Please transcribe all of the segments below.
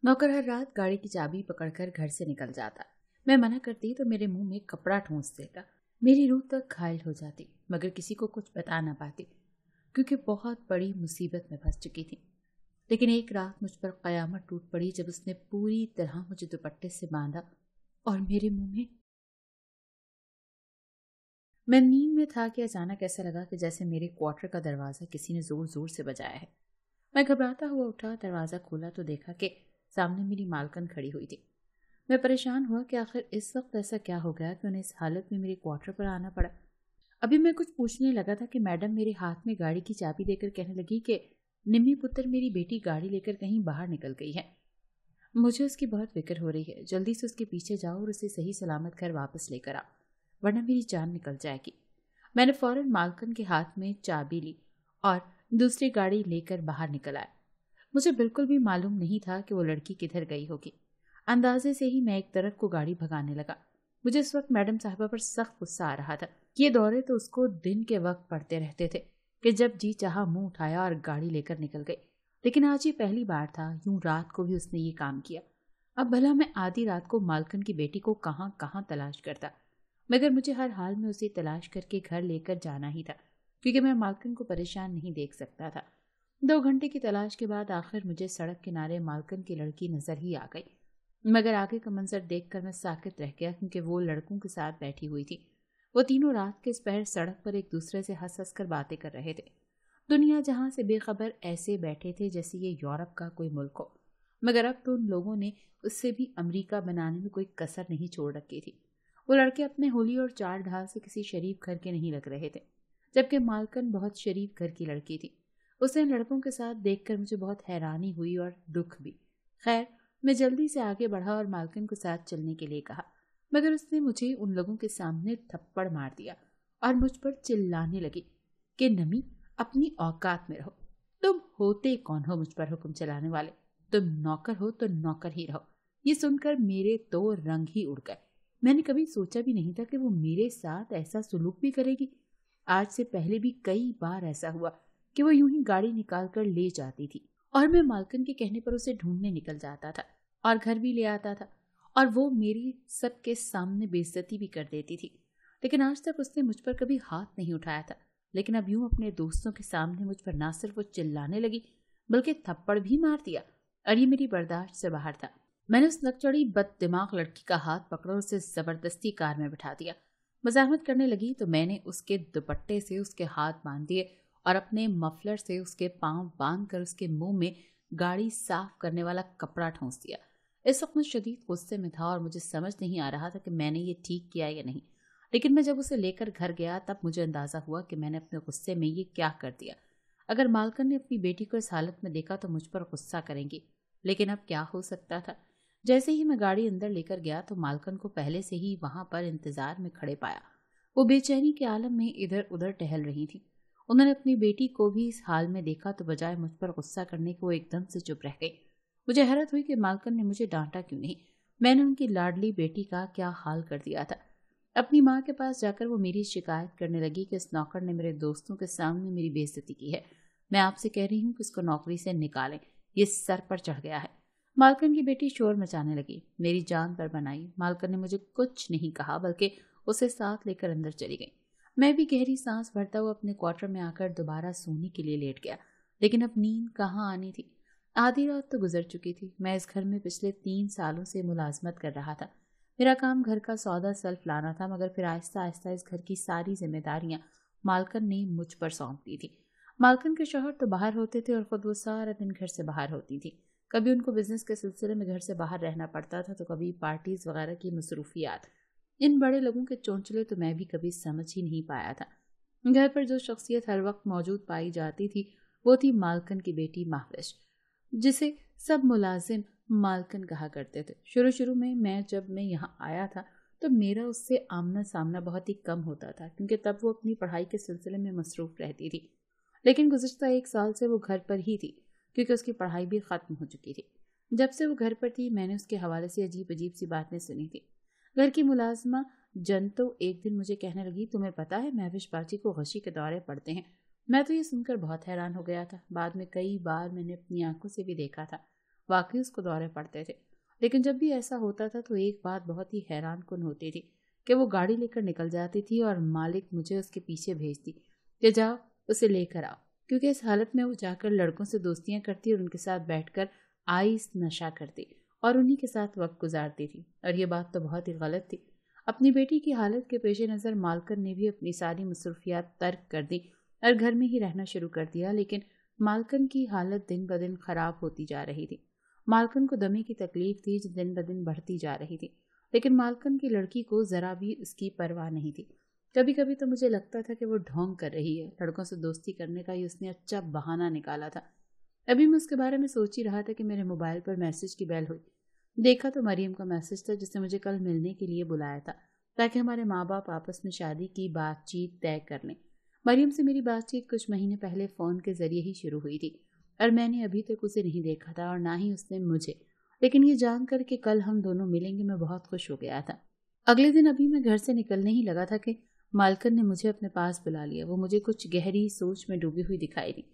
नौकर हर रात गाड़ी की चाबी पकड़कर घर से निकल जाता। मैं मना करती तो मेरे मुंह में कपड़ा ठूंस देता। मेरी रूह तक घायल हो जाती, मगर किसी को कुछ बता ना पाती, क्योंकि बहुत बड़ी मुसीबत में फंस चुकी थी। लेकिन एक रात मुझ पर कयामत टूट पड़ी जब उसने पूरी तरह मुझे दुपट्टे से बांधा और मेरे मुंह में। मैं नींद में था कि अचानक ऐसा लगा कि जैसे मेरे क्वार्टर का दरवाजा किसी ने जोर जोर से बजाया है। मैं घबराता हुआ उठा, दरवाजा खोला तो देखा कि सामने मेरी मालकन खड़ी हुई थी। मैं परेशान हुआ कि आखिर इस वक्त ऐसा क्या हो गया कि उन्हें इस हालत में मेरे क्वार्टर पर आना पड़ा। अभी मैं कुछ पूछने लगा था कि मैडम मेरे हाथ में गाड़ी की चाबी देकर कहने लगी कि निम्मी पुत्र, मेरी बेटी गाड़ी लेकर कहीं बाहर निकल गई है। मुझे उसकी बहुत फिक्र हो रही है। जल्दी से उसके पीछे जाओ और उसे सही सलामत घर वापस लेकर आओ, वरना मेरी जान निकल जाएगी। मैंने फौरन मालकन के हाथ में चाबी ली और दूसरी गाड़ी लेकर बाहर निकल आया। मुझे बिल्कुल भी मालूम नहीं था कि वो लड़की किधर गई होगी। अंदाजे से ही मैं एक तरफ को गाड़ी भगाने लगा। मुझे इस वक्त मैडम साहिबा पर सख्त गुस्सा आ रहा था। ये दौरे तो उसको दिन के वक्त पड़ते रहते थे कि जब जी चाहा मुंह उठाया और गाड़ी लेकर निकल गई। लेकिन आज ये पहली बार था यूं रात को भी उसने ये काम किया। अब भला मैं आधी रात को मालकन की बेटी को कहाँ कहाँ तलाश करता, मगर मुझे हर हाल में उसे तलाश करके घर लेकर जाना ही था, क्योंकि मैं मालकन को परेशान नहीं देख सकता था। 2 घंटे की तलाश के बाद आखिर मुझे सड़क किनारे मालकन की लड़की नजर ही आ गई, मगर आगे का मंजर देखकर मैं साकित रह गया, क्योंकि वो लड़कों के साथ बैठी हुई थी। वो तीनों रात के इस पहर सड़क पर एक दूसरे से हंस हंस कर बातें कर रहे थे। दुनिया जहां से बेखबर ऐसे बैठे थे जैसे ये यूरोप का कोई मुल्क हो, मगर अब तो उन लोगों ने उससे भी अमेरिका बनाने में कोई कसर नहीं छोड़ रखी थी। वो लड़के अपने होली और चाल ढाल से किसी शरीफ घर के नहीं लग रहे थे, जबकि मालकन बहुत शरीफ घर की लड़की थी। उसे इन लड़कों के साथ देखकर मुझे बहुत हैरानी हुई और दुख भी। खैर, मैं जल्दी से आगे बढ़ा और मालकन को साथ चलने के लिए कहा, मगर उसने मुझे उन लोगों के सामने थप्पड़ मार दिया और मुझ पर चिल्लाने लगी कि नमी, अपनी औकात में रहो। तुम होते कौन हो मुझ पर हुक्म चलाने वाले? तुम नौकर हो तो नौकर ही रहो। ये सुनकर मेरे तो रंग ही उड़ गए। मैंने कभी सोचा भी नहीं था कि वो मेरे साथ ऐसा सुलूक भी करेगी। आज से पहले भी कई बार ऐसा हुआ कि वो यूं ही गाड़ी निकाल कर ले जाती थी और मैं मालकन के कहने पर उसे ढूंढने निकल जाता था और घर भी ले आता था, और वो मेरी सबके सामने बेइज्जती भी कर देती थी। लेकिन आज तक उसने मुझ पर कभी हाथ नहीं उठाया था। लेकिन अब यूं अपने दोस्तों के सामने मुझ पर ना सिर्फ वो चिल्लाने लगी, बल्कि थप्पड़ भी मार दिया, और ये मेरी बर्दाश्त से बाहर था। मैंने उस नकचड़ी बद दिमाग लड़की का हाथ पकड़ा और उसे जबरदस्ती कार में बिठा दिया। मजामत करने लगी तो मैंने उसके दुपट्टे से उसके हाथ बांध दिए और अपने मफलर से उसके पांव बांध कर उसके मुंह में गाड़ी साफ करने वाला कपड़ा ठूंस दिया। इस वक्त मैं शदीद गुस्से में था और मुझे समझ नहीं आ रहा था कि मैंने ये ठीक किया या नहीं। लेकिन मैं जब उसे लेकर घर गया तब मुझे अंदाजा हुआ कि मैंने अपने गुस्से में ये क्या कर दिया। अगर मालकन ने अपनी बेटी को इस हालत में देखा तो मुझ पर गुस्सा करेंगी, लेकिन अब क्या हो सकता था। जैसे ही मैं गाड़ी अंदर लेकर गया तो मालकन को पहले से ही वहां पर इंतजार में खड़े पाया। वो बेचैनी के आलम में इधर उधर टहल रही थी। उन्होंने अपनी बेटी को भी इस हाल में देखा तो बजाय मुझ पर गुस्सा करने को एकदम से चुप रह गई। मुझे हैरत हुई कि मालकन ने मुझे डांटा क्यों नहीं। मैंने उनकी लाडली बेटी का क्या हाल कर दिया था। अपनी माँ के पास जाकर वो मेरी शिकायत करने लगी कि इस नौकर ने मेरे दोस्तों के सामने मेरी बेइज्जती की है। मैं आपसे कह रही हूँ कि इसको नौकरी से निकालें, ये सर पर चढ़ गया है। मालकन की बेटी शोर मचाने लगी। मेरी जान पर बनाई। मालकन ने मुझे कुछ नहीं कहा, बल्कि उसे साथ लेकर अंदर चली गई। मैं भी गहरी सांस भरता हुआ अपने क्वार्टर में आकर दोबारा सोने के लिए लेट गया। लेकिन अब नींद कहाँ आनी थी। आधी रात तो गुजर चुकी थी। मैं इस घर में पिछले 3 सालों से मुलाजमत कर रहा था। मेरा काम घर का सौदा सल्फ लाना था, मगर फिर आहिस्ता आहिस्ता इस घर की सारी जिम्मेदारियां मालकन ने मुझ पर सौंप दी थी। मालकन के शौहर तो बाहर होते थे और खुद वो सारा दिन घर से बाहर होती थी। कभी उनको बिजनेस के सिलसिले में घर से बाहर रहना पड़ता था, तो कभी पार्टीज वगैरह की मसरूफियात। इन बड़े लोगों के चोंचले तो मैं भी कभी समझ ही नहीं पाया था। घर पर जो शख्सियत हर वक्त मौजूद पाई जाती थी वो थी मालकन की बेटी महविश, जिसे सब मुलाजिम मालकन कहा करते थे। शुरू शुरू में जब मैं यहाँ आया था तो मेरा उससे आमना सामना बहुत ही कम होता था, क्योंकि तब वो अपनी पढ़ाई के सिलसिले में मसरूफ रहती थी। लेकिन गुज़श्ता 1 साल से वो घर पर ही थी, क्योंकि उसकी पढ़ाई भी ख़त्म हो चुकी थी। जब से वो घर पर थी मैंने उसके हवाले से अजीब अजीब सी बातें सुनी थी। घर की मुलाजमा जन तो एक दिन मुझे कहने लगी, तुम्हें पता है महविश बाजी को गशी के दौरे पड़ते हैं। मैं तो ये सुनकर बहुत हैरान हो गया था। बाद में कई बार मैंने अपनी आंखों से भी देखा था। वाकई उसको दौरे पड़ते थे, लेकिन जब भी ऐसा होता था तो एक बात बहुत ही हैरान कुन होती थी कि वो गाड़ी लेकर निकल जाती थी और मालिक मुझे उसके पीछे भेजती कि जाओ उसे लेकर आओ, क्योंकि इस हालत में वो जाकर लड़कों से दोस्तियां करती और उनके साथ बैठकर आइस नशा करती और उन्हीं के साथ वक्त गुजारती थी। और ये बात तो बहुत ही गलत थी। अपनी बेटी की हालत के पेश नज़र मालकन ने भी अपनी सारी मसरूफियात तर्क कर दी और घर में ही रहना शुरू कर दिया, लेकिन मालकन की हालत दिन ब दिन खराब होती जा रही थी। मालकन को दमे की तकलीफ थी जो दिन ब दिन बढ़ती जा रही थी, लेकिन मालकन की लड़की को जरा भी उसकी परवाह नहीं थी। कभी कभी तो मुझे लगता था कि वो ढोंग कर रही है, लड़कों से दोस्ती करने का ही उसने अच्छा बहाना निकाला था। अभी मैं उसके बारे में सोच ही रहा था कि मेरे मोबाइल पर मैसेज की बेल हुई। देखा तो मरियम का मैसेज था जिसने मुझे कल मिलने के लिए बुलाया था ताकि हमारे माँ बाप आपस में शादी की बातचीत तय कर लें। मरियम से मेरी बातचीत कुछ महीने पहले फ़ोन के ज़रिए ही शुरू हुई थी और मैंने अभी तक उसे नहीं देखा था और ना ही उसने मुझे, लेकिन ये जानकर कि कल हम दोनों मिलेंगे मैं बहुत खुश हो गया था। अगले दिन अभी मैं घर से निकलने ही लगा था कि मालकन ने मुझे अपने पास बुला लिया। वो मुझे कुछ गहरी सोच में डूबी हुई दिखाई दी।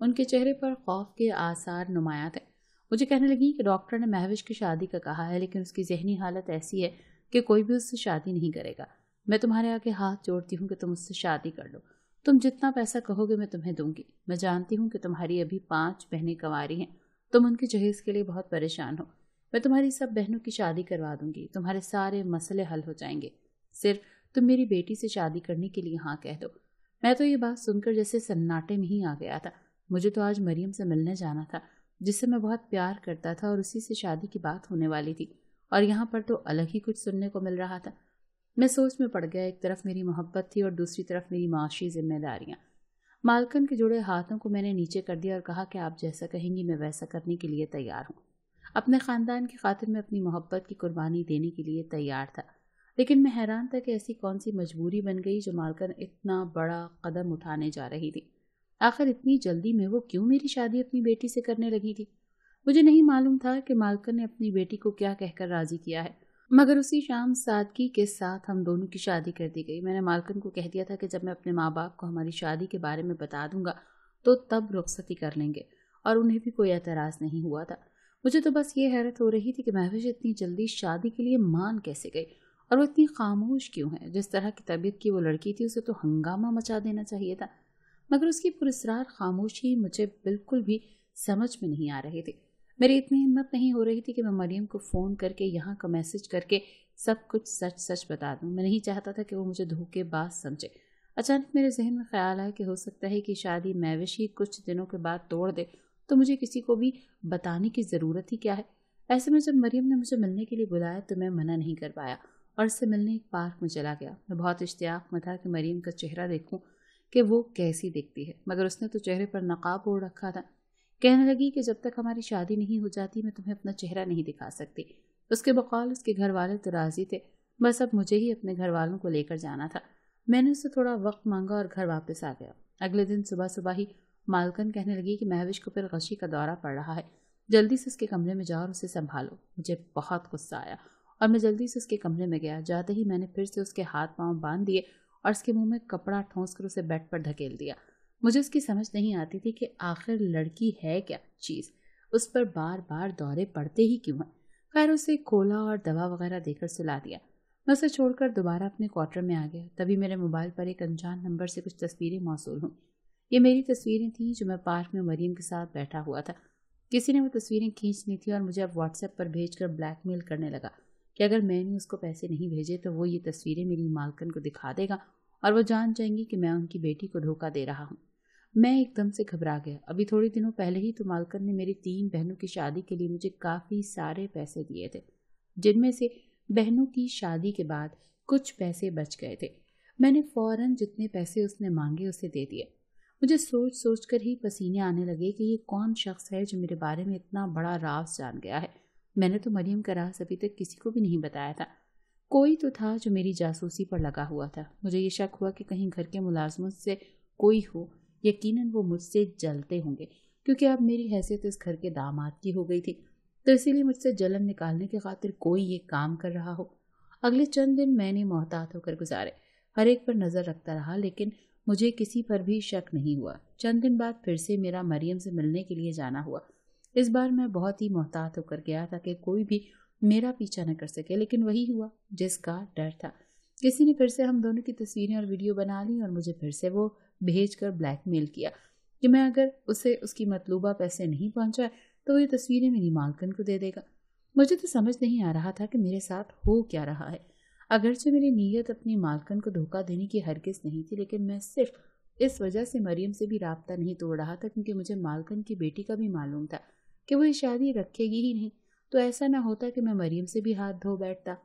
उनके चेहरे पर खौफ के आसार नुमाया थे। मुझे कहने लगी कि डॉक्टर ने महविश की शादी का कहा है, लेकिन उसकी जहनी हालत ऐसी है कि कोई भी उससे शादी नहीं करेगा। मैं तुम्हारे आगे हाथ जोड़ती हूँ कि तुम उससे शादी कर लो। तुम जितना पैसा कहोगे मैं तुम्हें दूंगी। मैं जानती हूँ कि तुम्हारी अभी 5 बहनें कंवारी हैं, तुम उनके जहेज के लिए बहुत परेशान हो। मैं तुम्हारी सब बहनों की शादी करवा दूंगी, तुम्हारे सारे मसले हल हो जाएंगे। सिर्फ तुम मेरी बेटी से शादी करने के लिए हाँ कह दो। मैं तो ये बात सुनकर जैसे सन्नाटे में ही आ गया था। मुझे तो आज मरियम से मिलने जाना था, जिससे मैं बहुत प्यार करता था और उसी से शादी की बात होने वाली थी, और यहाँ पर तो अलग ही कुछ सुनने को मिल रहा था। मैं सोच में पड़ गया। एक तरफ मेरी मोहब्बत थी और दूसरी तरफ मेरी माशी जिम्मेदारियां। मालकन के जुड़े हाथों को मैंने नीचे कर दिया और कहा कि आप जैसा कहेंगी मैं वैसा करने के लिए तैयार हूँ। अपने खानदान की खातिर मैं अपनी मोहब्बत की कुर्बानी देने के लिए तैयार था, लेकिन मैं हैरान था कि ऐसी कौन सी मजबूरी बन गई जो मालकन इतना बड़ा कदम उठाने जा रही थी। आखिर इतनी जल्दी में वो क्यों मेरी शादी अपनी बेटी से करने लगी थी। मुझे नहीं मालूम था कि मालकन ने अपनी बेटी को क्या कहकर राजी किया है, मगर उसी शाम सादगी के साथ हम दोनों की शादी कर दी गई। मैंने मालकन को कह दिया था कि जब मैं अपने माँ बाप को हमारी शादी के बारे में बता दूंगा तो तब रुखसती कर लेंगे, और उन्हें भी कोई एतराज़ नहीं हुआ था। मुझे तो बस ये हैरत हो रही थी कि महविश इतनी जल्दी शादी के लिए मान कैसे गई, और वो इतनी खामोश क्यों है। जिस तरह की तबीयत की वो लड़की थी उसे तो हंगामा मचा देना चाहिए था, मगर उसकी पुरस्रार खामोशी मुझे बिल्कुल भी समझ में नहीं आ रही थी। मेरी इतनी हिम्मत नहीं हो रही थी कि मैं मरियम को फ़ोन करके यहाँ का मैसेज करके सब कुछ सच सच बता दूँ। मैं नहीं चाहता था कि वो मुझे धोखेबाज समझे। अचानक मेरे जहन में ख्याल आया कि हो सकता है कि शादी महविश ही कुछ दिनों के बाद तोड़ दे, तो मुझे किसी को भी बताने की ज़रूरत ही क्या है। ऐसे में जब मरियम ने मुझे मिलने के लिए बुलाया तो मैं मना नहीं कर पाया और उससे मिलने एक पार्क में चला गया। मैं बहुत इश्तियाक में था कि मरियम का चेहरा देखूं कि वो कैसी दिखती है, मगर उसने तो चेहरे पर नकाब ओढ़ रखा था। कहने लगी कि जब तक हमारी शादी नहीं हो जाती मैं तुम्हें अपना चेहरा नहीं दिखा सकती। उसके बकौल उसके घर वाले तो राजी थे, बस अब मुझे ही अपने घर वालों को लेकर जाना था। मैंने उससे थोड़ा वक्त मांगा और घर वापस आ गया। अगले दिन सुबह सुबह ही मालकन कहने लगी कि महविश को फिर गशी का दौरा पड़ रहा है, जल्दी से उसके कमरे में जाओ और उसे संभालो। मुझे बहुत गुस्सा आया और मैं जल्दी से उसके कमरे में गया। जाते ही मैंने फिर से उसके हाथ पांव बांध दिए और उसके मुंह में कपड़ा ठोंस कर उसे बेड पर धकेल दिया। मुझे उसकी समझ नहीं आती थी कि आखिर लड़की है क्या चीज़, उस पर बार बार दौरे पड़ते ही क्यों हैं। खैर उसे खोला और दवा वगैरह देकर सुला दिया। मैं उसे छोड़कर दोबारा अपने क्वार्टर में आ गया। तभी मेरे मोबाइल पर एक अनजान नंबर से कुछ तस्वीरें मौसूल हुई। ये मेरी तस्वीरें थीं जो मैं पार्क में मरियम के साथ बैठा हुआ था। किसी ने वो तस्वीरें खींच ली थी और मुझे अब व्हाट्सएप पर भेजकर ब्लैकमेल करने लगा कि अगर मैंने उसको पैसे नहीं भेजे तो वो ये तस्वीरें मेरी मालकन को दिखा देगा और वो जान जाएंगी कि मैं उनकी बेटी को धोखा दे रहा हूँ। मैं एकदम से घबरा गया। अभी थोड़े दिनों पहले ही तो मालकन ने मेरी 3 बहनों की शादी के लिए मुझे काफ़ी सारे पैसे दिए थे, जिनमें से बहनों की शादी के बाद कुछ पैसे बच गए थे। मैंने फौरन जितने पैसे उसने मांगे उसे दे दिए। मुझे सोच सोच कर ही पसीने आने लगे कि ये कौन शख्स है जो मेरे बारे में इतना बड़ा राज जान गया है। मैंने तो मरियम का राज अभी तक किसी को भी नहीं बताया था। कोई तो था जो मेरी जासूसी पर लगा हुआ था। मुझे ये शक हुआ कि कहीं घर के मुलाजमों से कोई हो। यकीनन वो मुझसे जलते होंगे, क्योंकि अब मेरी हैसियत इस घर के दामाद की हो गई थी, तो इसीलिए मुझसे जलन निकालने की खातिर कोई ये काम कर रहा हो। अगले चंद दिन मैंने मोहतात होकर गुजारे। हर एक पर नज़र रखता रहा, लेकिन मुझे किसी पर भी शक नहीं हुआ। चंद दिन बाद फिर से मेरा मरियम से मिलने के लिए जाना हुआ। इस बार मैं बहुत ही मोहतात होकर गया ताकि कोई भी मेरा पीछा न कर सके, लेकिन वही हुआ जिसका डर था। किसी ने फिर से हम दोनों की तस्वीरें और वीडियो बना ली और मुझे फिर से वो भेज कर ब्लैकमेल किया कि मैं अगर उसे उसकी मतलूबा पैसे नहीं पहुंचाए तो ये तस्वीरें मेरी मालकिन को दे देगा। मुझे तो समझ नहीं आ रहा था कि मेरे साथ हो क्या रहा है। अगरचे मेरी नीयत अपनी मालकिन को धोखा देने की हरगिज़ नहीं थी, लेकिन मैं सिर्फ इस वजह से मरियम से भी राब्ता नहीं तोड़ रहा था क्योंकि मुझे मालकिन की बेटी का भी मालूम था कि वो ये शादी रखेगी ही नहीं। तो ऐसा ना होता कि मैं मरियम से भी हाथ धो बैठता।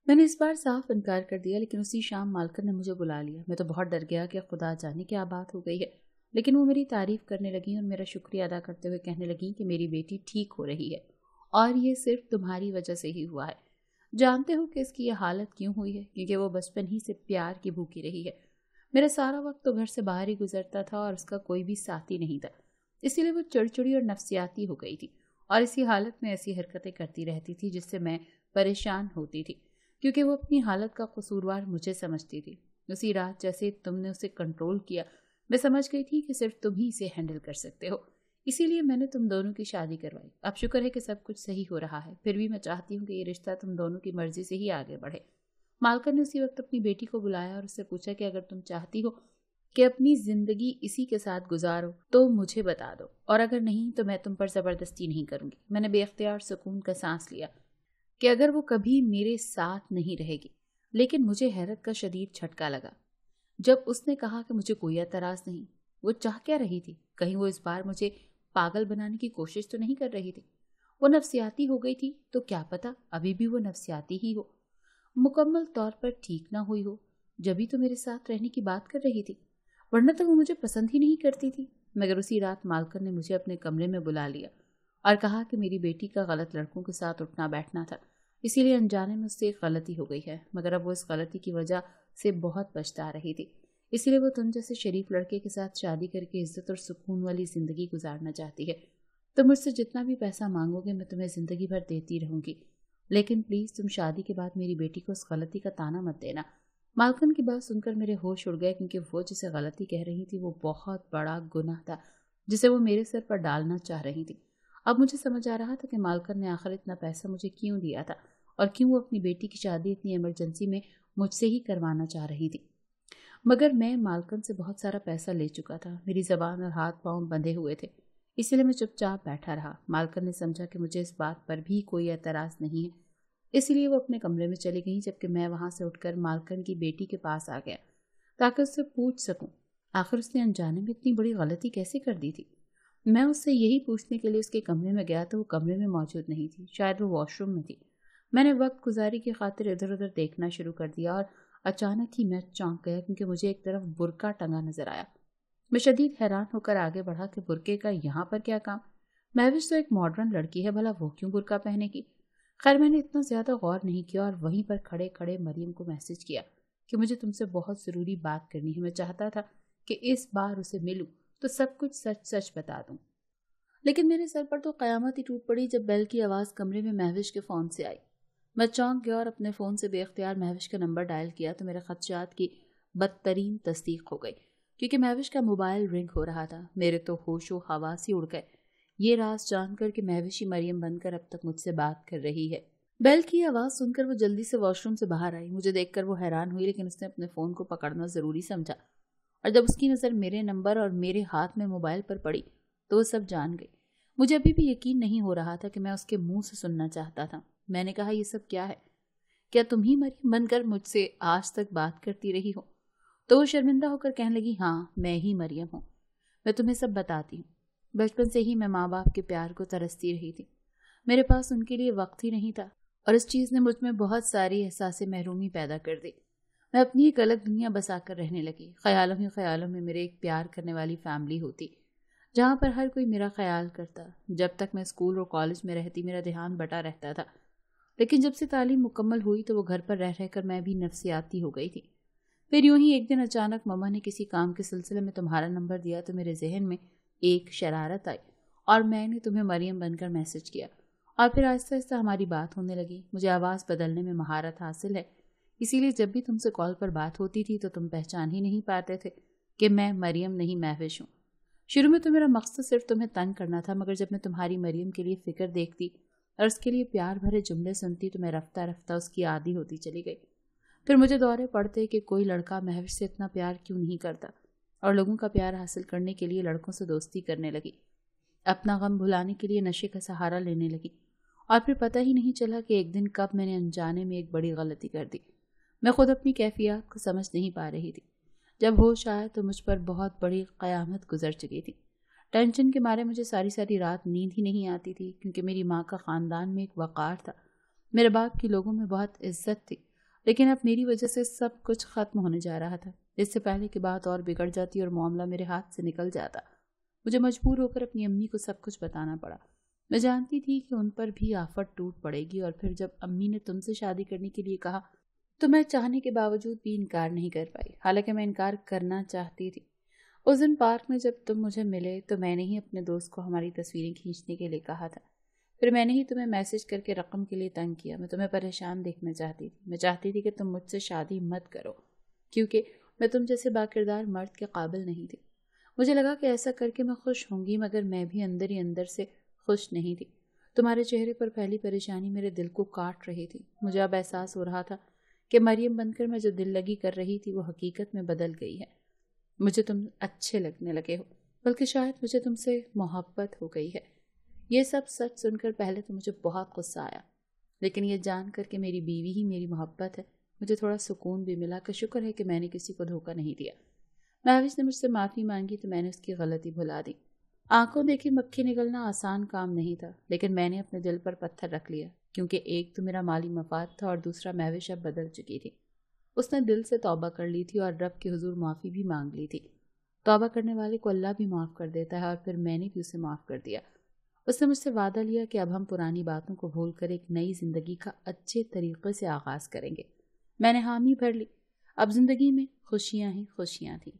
मैंने इस बार साफ इनकार कर दिया, लेकिन उसी शाम मालकिन ने मुझे बुला लिया। मैं तो बहुत डर गया कि खुदा जाने क्या बात हो गई है, लेकिन वो मेरी तारीफ करने लगी और मेरा शुक्रिया अदा करते हुए कहने लगी कि मेरी बेटी ठीक हो रही है और ये सिर्फ तुम्हारी वजह से ही हुआ है। जानते हो कि इसकी ये हालत क्यों हुई है? क्योंकि वो बचपन ही से प्यार की भूखी रही है। मेरा सारा वक्त तो घर से बाहर ही गुजरता था और उसका कोई भी साथी नहीं था, इसीलिए वो चिड़चिड़ी और नफसियाती हो गई थी और इसी हालत में ऐसी हरकतें करती रहती थी जिससे मैं परेशान होती थी, क्योंकि वो अपनी हालत का कसूरवार मुझे समझती थी। उसी रात जैसे तुमने उसे कंट्रोल किया, मैं समझ गई थी कि सिर्फ तुम ही इसे हैंडल कर सकते हो, इसीलिए मैंने तुम दोनों की शादी करवाई। अब शुक्र है कि सब कुछ सही हो रहा है, फिर भी मैं चाहती हूँ कि ये रिश्ता तुम दोनों की मर्जी से ही आगे बढ़े। मालकिन ने उसी वक्त अपनी बेटी को बुलाया और उससे पूछा कि अगर तुम चाहती हो कि अपनी जिंदगी इसी के साथ गुजारो तो मुझे बता दो, और अगर नहीं तो मैं तुम पर जबरदस्ती नहीं करूंगी। मैंने बेख्तियार सुकून का सांस लिया कि अगर वो कभी मेरे साथ नहीं रहेगी, लेकिन मुझे हैरत का शदीद झटका लगा जब उसने कहा कि मुझे कोई एतराज नहीं। वो चाह क्या रही थी? कहीं वो इस बार मुझे पागल बनाने की कोशिश तो नहीं कर रही थी? वो नफसियाती हो गई थी तो क्या पता अभी भी वो नफसियाती ही हो, मुकम्मल तौर पर ठीक ना हुई हो, जब भी तो मेरे साथ रहने की बात कर रही थी, वरना तो वो मुझे पसंद ही नहीं करती थी। मगर उसी रात मालकिन ने मुझे अपने कमरे में बुला लिया और कहा कि मेरी बेटी का गलत लड़कों के साथ उठना बैठना था, इसीलिए अनजाने में उससे एक गलती हो गई है, मगर अब वो इस गलती की वजह से बहुत पछता रही थी। इसीलिए वो तुम जैसे शरीफ लड़के के साथ शादी करके इज्जत और सुकून वाली जिंदगी गुजारना चाहती है। तो मुझसे जितना भी पैसा मांगोगे मैं तुम्हें जिंदगी भर देती रहूंगी, लेकिन प्लीज तुम शादी के बाद मेरी बेटी को उस गलती का ताना मत देना। मालकिन की बात सुनकर मेरे होश उड़ गए, क्योंकि वो जिसे गलती कह रही थी वो बहुत बड़ा गुनाह था जिसे वो मेरे सर पर डालना चाह रही थी। अब मुझे समझ आ रहा था कि मालकिन ने आखिर इतना पैसा मुझे क्यों दिया था और क्यों वो अपनी बेटी की शादी इतनी इमरजेंसी में मुझसे ही करवाना चाह रही थी। मगर मैं मालकिन से बहुत सारा पैसा ले चुका था, मेरी जबान और हाथ पांव बंधे हुए थे, इसलिए मैं चुपचाप बैठा रहा। मालकिन ने समझा कि मुझे इस बात पर भी कोई एतराज नहीं है, इसलिए वो अपने कमरे में चली गई, जबकि मैं वहां से उठकर मालकिन की बेटी के पास आ गया ताकि उससे पूछ सकूं आखिर उसने अनजाने में इतनी बड़ी गलती कैसे कर दी थी। मैं उससे यही पूछने के लिए उसके कमरे में गया तो वो कमरे में मौजूद नहीं थी, शायद वो वॉशरूम में थी। मैंने वक्त गुजारी की खातिर इधर उधर देखना शुरू कर दिया और अचानक ही मैं चौंक गया, क्योंकि मुझे एक तरफ बुर्का टंगा नजर आया। मैं शदीद हैरान होकर आगे बढ़ा कि बुर्के का यहाँ पर क्या काम? महविश तो एक मॉडर्न लड़की है, भला वो क्यों बुर्का पहनेगी? खैर मैंने इतना ज्यादा गौर नहीं किया और वहीं पर खड़े खड़े मरियम को मैसेज किया कि मुझे तुमसे बहुत जरूरी बात करनी है। मैं चाहता था कि इस बार उसे मिलूं तो सब कुछ सच सच बता दूं, लेकिन मेरे सर पर तो कयामत ही टूट पड़ी जब बेल की आवाज कमरे में महविश के फोन से आई। मैं चौंक गया और अपने फ़ोन से बेख्तियार महविश का नंबर डायल किया तो मेरे खदशात की बदतरीन तस्दीक हो गई, क्योंकि महविश का मोबाइल रिंग हो रहा था। मेरे तो होशो हवास ही उड़ गए, ये राज जानकर कि महविश ही मरियम बनकर अब तक मुझसे बात कर रही है। बेल की आवाज़ सुनकर वो जल्दी से वॉशरूम से बाहर आई। मुझे देखकर वो हैरान हुई, लेकिन उसने अपने फ़ोन को पकड़ना ज़रूरी समझा, और जब उसकी नज़र मेरे नंबर और मेरे हाथ में मोबाइल पर पड़ी तो वो सब जान गई। मुझे अभी भी यकीन नहीं हो रहा था कि मैं उसके मुंह से सुनना चाहता था। मैंने कहा, ये सब क्या है? क्या तुम ही मरियम बनकर मुझसे आज तक बात करती रही हो? तो वो शर्मिंदा होकर कहने लगी, हाँ मैं ही मरियम हूँ, मैं तुम्हें सब बताती हूँ। बचपन से ही मैं माँ बाप के प्यार को तरसती रही थी, मेरे पास उनके लिए वक्त ही नहीं था, और इस चीज़ ने मुझ में बहुत सारी एहसास महरूमी पैदा कर दी। मैं अपनी एक अलग दुनिया बसाकर रहने लगी। ख्यालों ही ख्यालों में मेरे एक प्यार करने वाली फैमिली होती, जहाँ पर हर कोई मेरा ख्याल करता। जब तक मैं स्कूल और कॉलेज में रहती मेरा ध्यान बटा रहता था, लेकिन जब से तालीम मुकम्मल हुई तो वो घर पर रह रहकर मैं भी नफसियाती हो गई थी। फिर यूं ही एक दिन अचानक मम्मा ने किसी काम के सिलसिले में तुम्हारा नंबर दिया तो मेरे जहन में एक शरारत आई और मैंने तुम्हें मरियम बनकर मैसेज किया, और फिर आहिस्ता आहिस्ता हमारी बात होने लगी। मुझे आवाज़ बदलने में महारत हासिल है, इसीलिए जब भी तुमसे कॉल पर बात होती थी तो तुम पहचान ही नहीं पाते थे कि मैं मरियम नहीं महविश हूँ। شروع میں تو میرا مقصد صرف تمہیں تنگ کرنا تھا، مگر جب میں تمہاری مریم کے لیے فکر دیکھتی اور اس کے لیے پیار بھرے جملے سنتی تو میں رفتہ رفتہ اس کی عادی ہوتی چلی گئی۔ پھر مجھے دورے پڑتے کہ کوئی لڑکا مہوش سے اتنا پیار کیوں نہیں کرتا، اور لوگوں کا پیار حاصل کرنے کے لیے لڑکوں سے دوستی کرنے لگی، اپنا غم بھلانے کے لیے نشے کا سہارا لینے لگی، اور پھر پتہ ہی نہیں چلا کہ ایک دن کب میں نے انجانے میں ایک بڑی غلطی کر دی۔ میں خود اپنی کیفیات کو سمجھ نہیں پا رہی تھی۔ جب ہوش آیا تو مجھ پر بہت بڑی قیامت گزر چکی تھی۔ ٹینشن کے مارے مجھے ساری ساری رات نیند ہی نہیں آتی تھی، کیونکہ میری ماں کا خاندان میں ایک وقار تھا، میرے باپ کی لوگوں میں بہت عزت تھی، لیکن اب میری وجہ سے سب کچھ ختم ہونے جا رہا تھا۔ اس سے پہلے کہ بات اور بگڑ جاتی اور معاملہ میرے ہاتھ سے نکل جاتا، مجھے مجبور ہو کر اپنی امی کو سب کچھ بتانا پڑا۔ میں جانتی تھی کہ ان پر بھی آفت ٹوٹ پڑے گی، اور پھر جب امی نے تم سے شادی کرنے کے لیے کہا تو میں چاہنے کے باوجود بھی انکار نہیں کر پائی، حالانکہ میں انکار کرنا چاہتی تھی۔ اس دن پارک میں جب تم مجھے ملے تو میں نے ہی اپنے دوست کو ہماری تصویریں کھینچنے کے لیے کہا تھا، پھر میں نے ہی تمہیں میسج کر کے رقم کے لیے تنگ کیا۔ میں تمہیں پریشان دیکھنا چاہتی تھی، میں چاہتی تھی کہ تم مجھ سے شادی مت کرو، کیونکہ میں تم جیسے باکردار مرد کے قابل نہیں تھی۔ مجھے لگا کہ ایسا کر کے میں خوش ہوں گی، مگر میں بھی اندر ہی اندر سے خوش نہیں تھی۔ تمہارے چہرے پر پہلی پریشانی میرے دل کو کاٹ رہی تھی۔ مجھے اب احساس ہو رہا تھا کہ مریم بن کر میں جو دل لگی کر رہی تھی وہ حقیقت میں بدل گئی ہے۔ مجھے تم اچھے لگنے لگے ہو، بلکہ شاید مجھے تم سے محبت ہو گئی ہے۔ یہ سب سچ سن کر پہلے تو مجھے بہت غصہ آیا، لیکن یہ جان کر کہ میری بیوی ہی میری محبت ہے، مجھے تھوڑا سکون بھی ملا کہ شکر ہے کہ میں نے کسی کو دھوکہ نہیں دیا۔ مہوش نے مجھ سے معافی مانگی تو میں نے اس کی غلطی بھلا دی۔ آنکھوں دیکھی مکھی نگلنا آسان کام نہیں تھا، لیکن میں نے اپنے دل پر پتھر رکھ لیا، کیونکہ ایک تو میرا مالی مفاد تھا اور دوسرا مہوش اب بدل چکی تھی۔ اس نے دل سے توبہ کر لی تھی اور رب کے حضور معافی بھی مانگ لی تھی۔ توبہ کرنے والے کو اللہ بھی معاف کر دیتا ہے، اور پھر میں نے بھی اسے معاف کر دیا۔ اس نے مجھ سے وعدہ لیا کہ اب ہم پرانی باتوں کو بھول کر ایک نئی زندگی کا اچھے طریقے سے آغاز کریں گے۔ میں نے حامی بھر لی۔ اب زندگی میں خوشیاں ہی خوشیاں تھیں۔